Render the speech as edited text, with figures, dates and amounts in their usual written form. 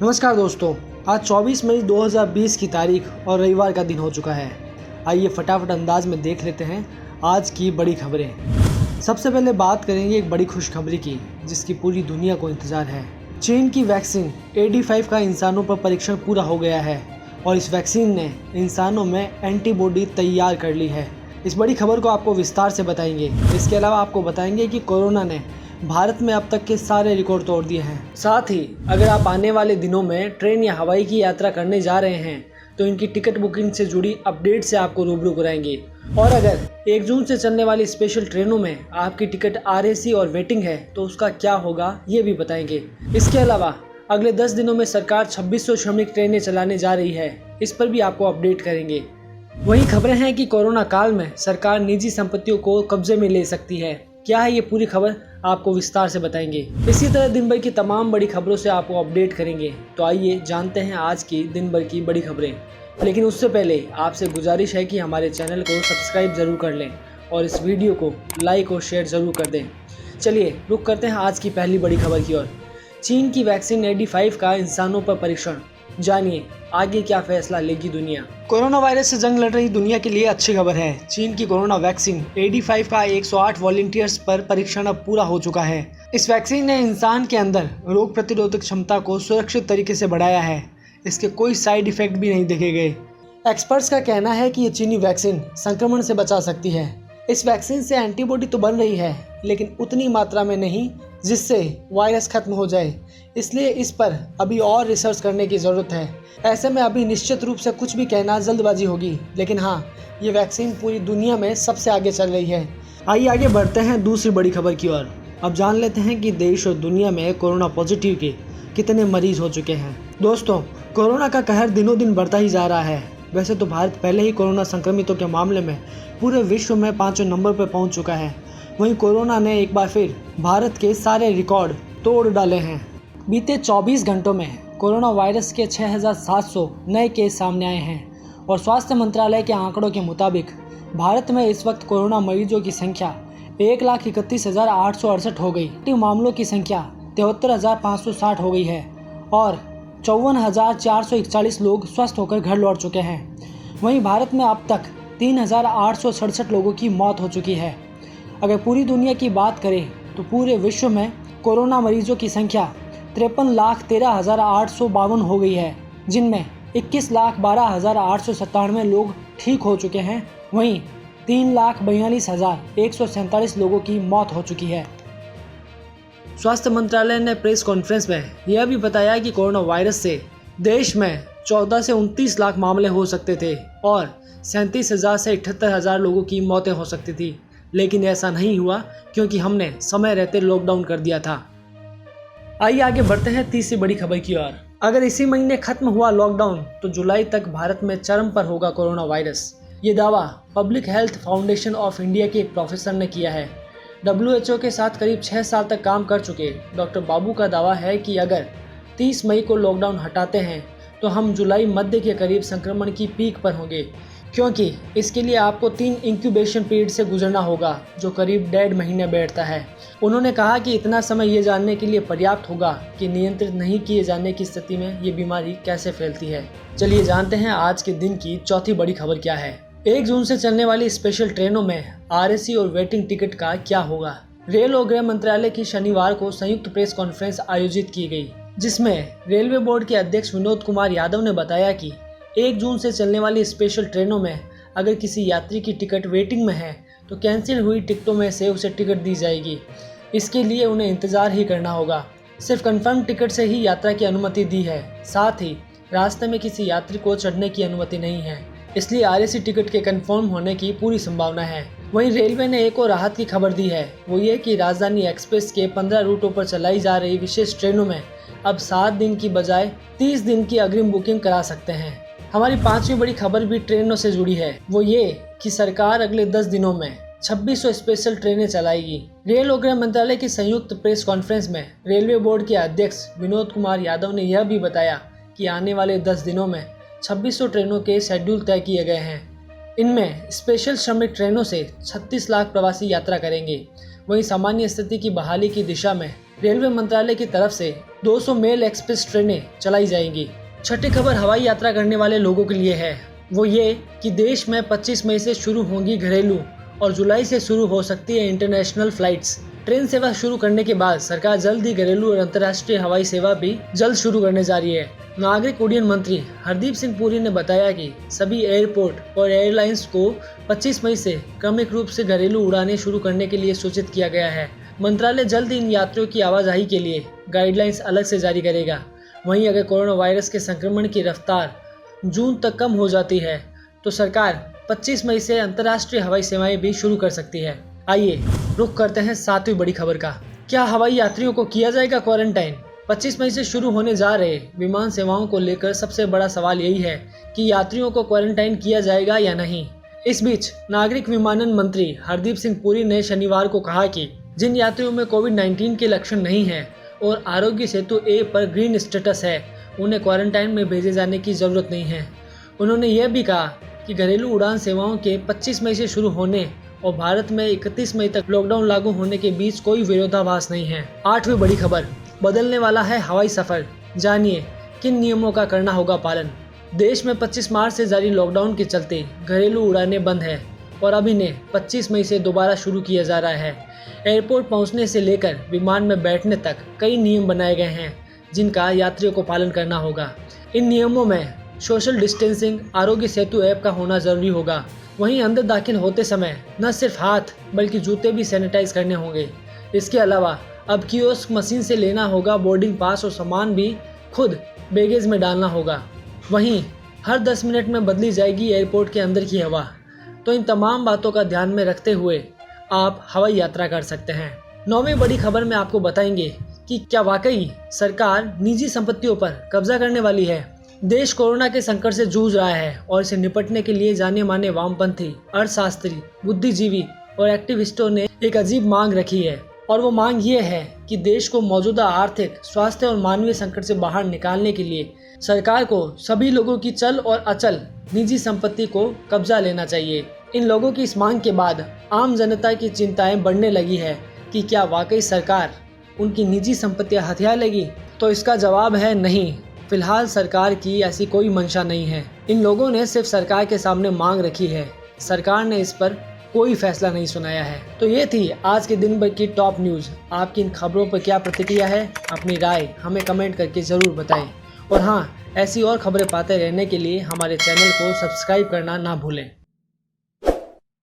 नमस्कार दोस्तों, आज 24 मई 2020 की तारीख और रविवार का दिन हो चुका है। आइए फटाफट अंदाज में देख लेते हैं आज की बड़ी खबरें। सबसे पहले बात करेंगे एक बड़ी खुशखबरी की, जिसकी पूरी दुनिया को इंतजार है। चीन की वैक्सीन AD5 का इंसानों पर परीक्षण पूरा हो गया है और इस वैक्सीन ने इंसानों में एंटीबॉडी तैयार कर ली है। इस बड़ी खबर को आपको विस्तार से बताएंगे। इसके अलावा आपको बताएंगे कि कोरोना ने भारत में अब तक के सारे रिकॉर्ड तोड़ दिए हैं। साथ ही अगर आप आने वाले दिनों में ट्रेन या हवाई की यात्रा करने जा रहे हैं तो इनकी टिकट बुकिंग से जुड़ी अपडेट से आपको रूबरू कराएंगे। और अगर 1 जून से चलने वाली स्पेशल ट्रेनों में आपकी टिकट RAC और वेटिंग है तो उसका क्या होगा ये भी बताएंगे। इसके अलावा अगले 10 दिनों में सरकार 2600 श्रमिक ट्रेनें चलाने जा रही है, इस पर भी आपको अपडेट करेंगे। वही खबरें हैं कि कोरोना काल में सरकार निजी संपत्तियों को कब्जे में ले सकती है। क्या है ये पूरी खबर आपको विस्तार से बताएंगे। इसी तरह दिन भर की तमाम बड़ी खबरों से आपको अपडेट करेंगे। तो आइए जानते हैं आज की दिन भर की बड़ी खबरें। लेकिन उससे पहले आपसे गुजारिश है कि हमारे चैनल को सब्सक्राइब जरूर कर लें और इस वीडियो को लाइक और शेयर जरूर कर दें। चलिए रुक करते हैं आज की पहली बड़ी खबर की ओर। चीन की वैक्सीन AD5 का इंसानों पर परीक्षण, जानिए आगे क्या फैसला लेगी दुनिया। कोरोना वायरस से जंग लड़ रही दुनिया के लिए अच्छी खबर है। चीन की कोरोना वैक्सीन AD5 का 108 वॉलंटियर्स पर परीक्षण अब पूरा हो चुका है। इस वैक्सीन ने इंसान के अंदर रोग प्रतिरोधक क्षमता को सुरक्षित तरीके से बढ़ाया है। इसके कोई साइड इफेक्ट भी नहीं देखे गए। एक्सपर्ट्स का कहना है कि ये चीनी वैक्सीन संक्रमण से बचा सकती है। इस वैक्सीन से एंटीबॉडी तो बन रही है, लेकिन उतनी मात्रा में नहीं जिससे वायरस खत्म हो जाए। इसलिए इस पर अभी और रिसर्च करने की ज़रूरत है। ऐसे में अभी निश्चित रूप से कुछ भी कहना जल्दबाजी होगी, लेकिन हाँ, ये वैक्सीन पूरी दुनिया में सबसे आगे चल रही है। आइए आगे बढ़ते हैं दूसरी बड़ी खबर की ओर। अब जान लेते हैं कि देश और दुनिया में कोरोना पॉजिटिव के कितने मरीज हो चुके हैं। दोस्तों, कोरोना का कहर दिनों दिन बढ़ता ही जा रहा है। वैसे तो भारत पहले ही कोरोना संक्रमितों के मामले में पूरे विश्व में 5वें नंबर पर पहुँच चुका है। वहीं कोरोना ने एक बार फिर भारत के सारे रिकॉर्ड तोड़ डाले हैं। बीते 24 घंटों में कोरोना वायरस के 6700 नए केस सामने आए हैं और स्वास्थ्य मंत्रालय के आंकड़ों के मुताबिक भारत में इस वक्त कोरोना मरीजों की संख्या 1,31,868 हो गई। एक्टिव मामलों की संख्या 73,560 हो गई है और 54,441 लोग स्वस्थ होकर घर लौट चुके हैं। वहीं भारत में अब तक 3,867 लोगों की मौत हो चुकी है। अगर पूरी दुनिया की बात करें तो पूरे विश्व में कोरोना मरीजों की संख्या 53,13,852 हो गई है, जिनमें 21,12,897 लोग ठीक हो चुके हैं। वहीं 3,42,147 लोगों की मौत हो चुकी है। स्वास्थ्य मंत्रालय ने प्रेस कॉन्फ्रेंस में यह भी बताया कि कोरोना वायरस से देश में 14 से 29 लाख मामले हो सकते थे और 37,000 से 78,000 लोगों की मौतें हो सकती थी, लेकिन ऐसा नहीं हुआ क्योंकि हमने समय रहते लॉकडाउन कर दिया था। आइए आगे बढ़ते हैं तीसरी बड़ी खबर की ओर। अगर इसी महीने खत्म हुआ लॉकडाउन तो जुलाई तक भारत में चरम पर होगा कोरोना वायरस। ये दावा public health foundation of India के एक प्रोफेसर ने किया है। WHO के साथ करीब 6 साल तक काम कर चुके डॉक्टर बाबू का दावा है कि अगर 30 मई को लॉकडाउन हटाते हैं तो हम जुलाई मध्य के करीब संक्रमण की पीक पर होंगे, क्योंकि इसके लिए आपको 3 इंक्यूबेशन पीरियड से गुजरना होगा, जो करीब 1.5 महीने बैठता है। उन्होंने कहा कि इतना समय ये जानने के लिए पर्याप्त होगा कि नियंत्रित नहीं किए जाने की स्थिति में ये बीमारी कैसे फैलती है। चलिए जानते हैं आज के दिन की चौथी बड़ी खबर क्या है। 1 जून से चलने वाली स्पेशल ट्रेनों में RAC और वेटिंग टिकट का क्या होगा। रेल और गृह मंत्रालय की शनिवार को संयुक्त प्रेस कॉन्फ्रेंस आयोजित की गई, जिसमें रेलवे बोर्ड के अध्यक्ष विनोद कुमार यादव ने बताया कि 1 जून से चलने वाली स्पेशल ट्रेनों में अगर किसी यात्री की टिकट वेटिंग में है तो कैंसिल हुई टिकटों में से उसे टिकट दी जाएगी। इसके लिए उन्हें इंतज़ार ही करना होगा। सिर्फ कंफर्म टिकट से ही यात्रा की अनुमति दी है। साथ ही रास्ते में किसी यात्री को चढ़ने की अनुमति नहीं है, इसलिए RAC टिकट के कंफर्म होने की पूरी संभावना है। वहीं रेलवे ने एक और राहत की खबर दी है, वो ये कि राजधानी एक्सप्रेस के 15 रूटों पर चलाई जा रही विशेष ट्रेनों में अब 7 दिन की बजाय 30 दिन की अग्रिम बुकिंग करा सकते हैं। हमारी 5वीं बड़ी खबर भी ट्रेनों से जुड़ी है, वो ये कि सरकार अगले 10 दिनों में 2600 स्पेशल ट्रेनें चलाएगी। रेल और गृह मंत्रालय की संयुक्त प्रेस कॉन्फ्रेंस में रेलवे बोर्ड के अध्यक्ष विनोद कुमार यादव ने यह भी बताया कि आने वाले 10 दिनों में 2600 ट्रेनों के शेड्यूल तय किए गए हैं। इनमें स्पेशल श्रमिक ट्रेनों से 36 लाख प्रवासी यात्रा करेंगे। वहीं सामान्य स्थिति की बहाली की दिशा में रेलवे मंत्रालय की तरफ से 200 मेल एक्सप्रेस ट्रेनें चलाई जाएंगी। छठी खबर हवाई यात्रा करने वाले लोगों के लिए है, वो ये कि देश में 25 मई से शुरू होंगी घरेलू और जुलाई से शुरू हो सकती है इंटरनेशनल फ्लाइट्स। ट्रेन सेवा शुरू करने के बाद सरकार जल्द ही घरेलू और अंतर्राष्ट्रीय हवाई सेवा भी जल्द शुरू करने जा रही है। नागरिक उड्डयन मंत्री हरदीप सिंह पुरी ने बताया कि सभी एयरपोर्ट और एयरलाइंस को 25 मई से क्रमिक रूप से घरेलू उड़ानें शुरू करने के लिए सूचित किया गया है। मंत्रालय जल्द ही इन यात्रियों की आवाजाही के लिए गाइडलाइंस अलग से जारी करेगा। वहीं अगर कोरोना वायरस के संक्रमण की रफ्तार जून तक कम हो जाती है तो सरकार 25 मई से अंतर्राष्ट्रीय हवाई सेवाएं भी शुरू कर सकती है। आइए रुख करते हैं 7वीं बड़ी खबर का। क्या हवाई यात्रियों को किया जाएगा क्वारंटाइन? 25 मई से शुरू होने जा रहे विमान सेवाओं को लेकर सबसे बड़ा सवाल यही है कि यात्रियों को क्वारंटाइन किया जाएगा या नहीं। इस बीच नागरिक विमानन मंत्री हरदीप सिंह पुरी ने शनिवार को कहा कि जिन यात्रियों में कोविड-19 के लक्षण नहीं है और आरोग्य सेतु ए पर ग्रीन स्टेटस है, उन्हें क्वारंटाइन में भेजे जाने की जरूरत नहीं है। उन्होंने यह भी कहा कि घरेलू उड़ान सेवाओं के 25 मई से शुरू होने और भारत में 31 मई तक लॉकडाउन लागू होने के बीच कोई विरोधाभास नहीं है। 8वीं बड़ी खबर, बदलने वाला है हवाई सफर। जानिए किन नियमों का करना होगा पालन। देश में 25 मार्च से जारी लॉकडाउन के चलते घरेलू उड़ानें बंद है और अब इन्हें 25 मई से दोबारा शुरू किया जा रहा है। एयरपोर्ट पहुंचने से लेकर विमान में बैठने तक कई नियम बनाए गए हैं जिनका यात्रियों को पालन करना होगा। इन नियमों में social distancing, Aarogya Setu app का होना जरूरी होगा। वहीं अंदर दाखिल होते समय न सिर्फ हाथ बल्कि जूते भी सैनिटाइज करने होंगे। इसके अलावा अब कियोस्क मशीन से लेना होगा बोर्डिंग पास और सामान भी खुद बैगेज में डालना होगा। वहीं हर 10 मिनट में बदली जाएगी एयरपोर्ट के अंदर की हवा। तो इन तमाम बातों का ध्यान में रखते हुए आप हवाई यात्रा कर सकते हैं। 9वीं बड़ी खबर में आपको बताएंगे कि क्या वाकई सरकार निजी संपत्तियों पर कब्जा करने वाली है। देश कोरोना के संकट से जूझ रहा है और इसे निपटने के लिए जाने माने वामपंथी, अर्थशास्त्री, बुद्धिजीवी और एक्टिविस्टों ने एक अजीब मांग रखी है और वो मांग ये है कि देश को मौजूदा आर्थिक, स्वास्थ्य और मानवीय संकट से बाहर निकालने के लिए सरकार को सभी लोगों की चल और अचल निजी संपत्ति को कब्जा लेना चाहिए। इन लोगों की इस मांग के बाद आम जनता की चिंताएं बढ़ने लगी है कि क्या वाकई सरकार उनकी निजी संपत्तियां हथिया लेगी। तो इसका जवाब है नहीं। फिलहाल सरकार की ऐसी कोई मंशा नहीं है। इन लोगों ने सिर्फ सरकार के सामने मांग रखी है, सरकार ने इस पर कोई फैसला नहीं सुनाया है। तो ये थी आज के दिन भर की टॉप न्यूज़। आपकी इन खबरों पर क्या प्रतिक्रिया है, अपनी राय हमें कमेंट करके ज़रूर बताएं। और हाँ, ऐसी और खबरें पाते रहने के लिए हमारे चैनल को सब्सक्राइब करना ना भूलें।